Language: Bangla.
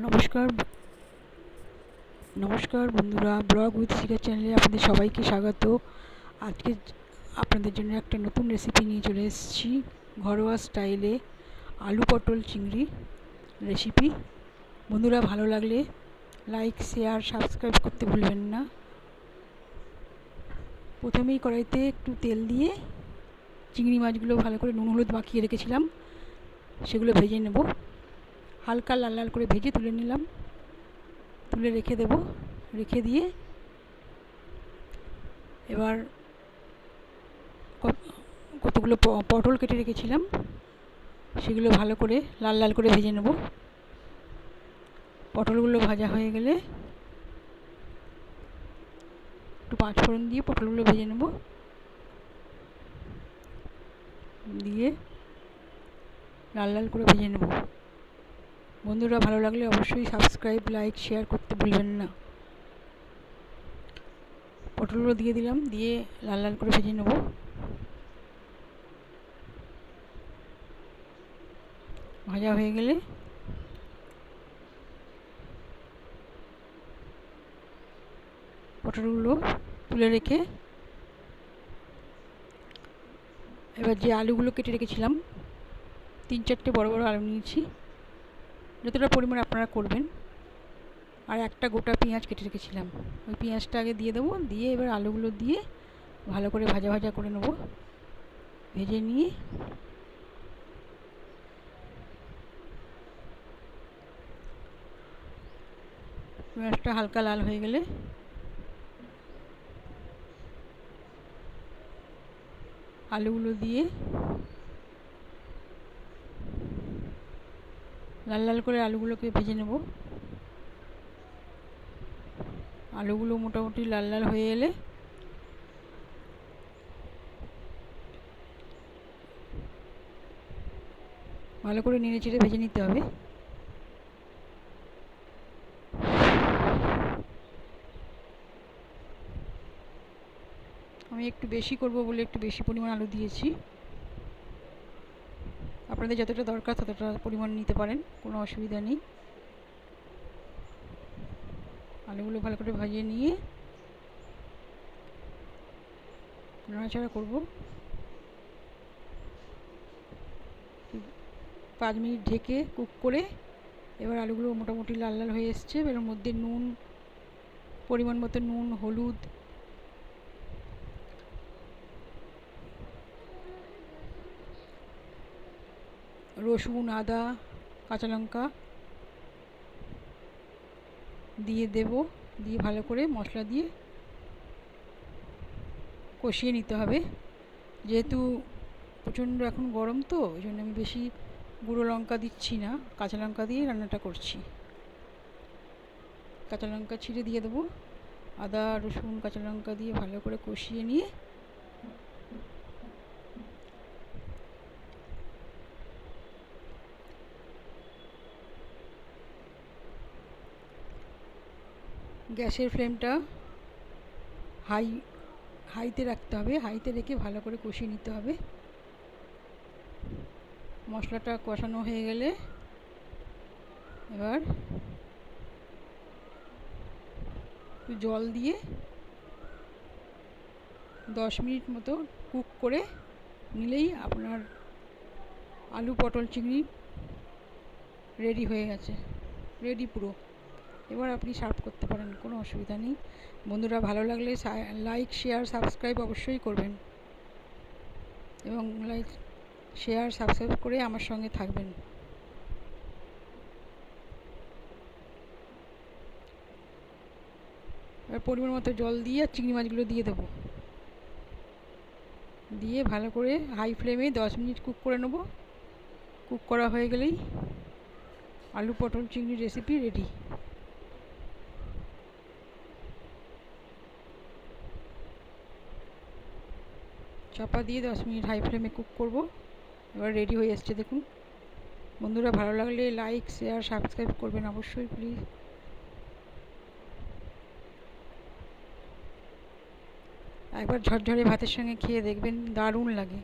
নমস্কার নমস্কার বন্ধুরা, ব্লগ উইথ শিখা চ্যানেলে আপনাদের সবাইকে স্বাগত। আজকে আপনাদের জন্য একটা নতুন রেসিপি নিয়ে চলে এসেছি। ঘরোয়া স্টাইলে আলু পটল চিংড়ি রেসিপি। বন্ধুরা, ভালো লাগলে লাইক, শেয়ার, সাবস্ক্রাইব করতে ভুলবেন না। প্রথমেই কড়াইতে একটু তেল দিয়ে চিংড়ি মাছগুলো ভালো করে নুন হলুদ মাখিয়ে রেখেছিলাম, সেগুলো ভেজে নেব। হালকা লাল লাল করে ভেজে তুলে নিলাম, তুলে রেখে দেব। রেখে দিয়ে এবার কতগুলো পটল কেটে রেখেছিলাম, সেগুলো ভালো করে লাল লাল করে ভেজে নেব। পটলগুলো ভাজা হয়ে গেলে একটু পাঁচফোড়ন দিয়ে পটলগুলো ভেজে নেব। দিয়ে লাল লাল করে ভেজে নেব। বন্ধুরা, ভালো লাগলে অবশ্যই সাবস্ক্রাইব, লাইক, শেয়ার করতে ভুলবেন না। পটলগুলো দিয়ে দিলাম, দিয়ে লাল লাল করে ভেজে নেব। ভাজা হয়ে গেলে পটলগুলো তুলে রেখে এবার যে আলুগুলো কেটে রেখেছিলাম, 3-4টে বড় বড় আলু নিয়েছি, যতটা পরিমাণ আপনারা করবেন। আর একটা গোটা পেঁয়াজ কেটে রেখেছিলাম, ওই পেঁয়াজটা আগে দিয়ে দেবো। দিয়ে এবার আলুগুলো দিয়ে ভালো করে ভাজা ভাজা করে নেব। ভেজে নিয়ে পেঁয়াজটা হালকা লাল হয়ে গেলে আলুগুলো দিয়ে লাল লাল করে আলুগুলোকে ভেজে নেব। আলুগুলো মোটামুটি লাল লাল হয়ে এলে ভালো করে নেড়ে চেড়ে ভেজে নিতে হবে। আমি একটু বেশি করব বলে একটু বেশি পরিমাণ আলু দিয়েছি। আপনাদের যতটা দরকার ততটা পরিমাণ নিতে পারেন, কোনো অসুবিধা নেই। আলুগুলো ভালো করে ভাজিয়ে নিয়ে নাড়াচাড়া করব। 5 মিনিট ঢেকে কুক করে এবার আলুগুলো মোটামুটি লাল লাল হয়ে এসছে। এর মধ্যে নুন, পরিমাণ মতো নুন, হলুদ, রসুন, আদা, কাঁচা লঙ্কা দিয়ে দেব। দিয়ে ভালো করে মশলা দিয়ে কষিয়ে নিতে হবে। যেহেতু প্রচণ্ড এখন গরম, তো ওই জন্য আমি বেশি গুঁড়ো লঙ্কা দিচ্ছি না, কাঁচা লঙ্কা দিয়ে রান্নাটা করছি। কাঁচা লঙ্কা ছিঁড়ে দিয়ে দেবো। আদা, রসুন, কাঁচা লঙ্কা দিয়ে ভালো করে কষিয়ে নিয়ে গ্যাসের ফ্লেমটা হাইতে রাখতে হবে। হাইতে রেখে ভালো করে কষিয়ে নিতে হবে। মশলাটা কষানো হয়ে গেলে এবার জল দিয়ে 10 মিনিট মতো কুক করে নিলেই আপনার আলু পটল চিংড়ি রেডি হয়ে গেছে, রেডি পুরো। এবার আপনি সার্ভ করতে পারেন, কোনো অসুবিধা নেই। বন্ধুরা, ভালো লাগলে লাইক, শেয়ার, সাবস্ক্রাইব অবশ্যই করবেন, এবং লাইক, শেয়ার, সাবস্ক্রাইব করে আমার সঙ্গে থাকবেন। এবার পরিমাণ মতো জল দিয়ে চিংড়ি মাছগুলো দিয়ে দেবো। দিয়ে ভালো করে হাই ফ্লেমে 10 মিনিট কুক করে নেব। কুক করা হয়ে গেলেই আলু পটল চিংড়ি রেসিপি রেডি। চাপা দিয়ে 10 মিনিট হাই ফ্লেমে কুক করব। এবার রেডি হয়ে এসছে, দেখুন। বন্ধুরা, ভালো লাগলে লাইক, শেয়ার, সাবস্ক্রাইব করবেন অবশ্যই, প্লিজ। একবার ঝরঝরে ভাতের সঙ্গে খেয়ে দেখবেন, দারুণ লাগে।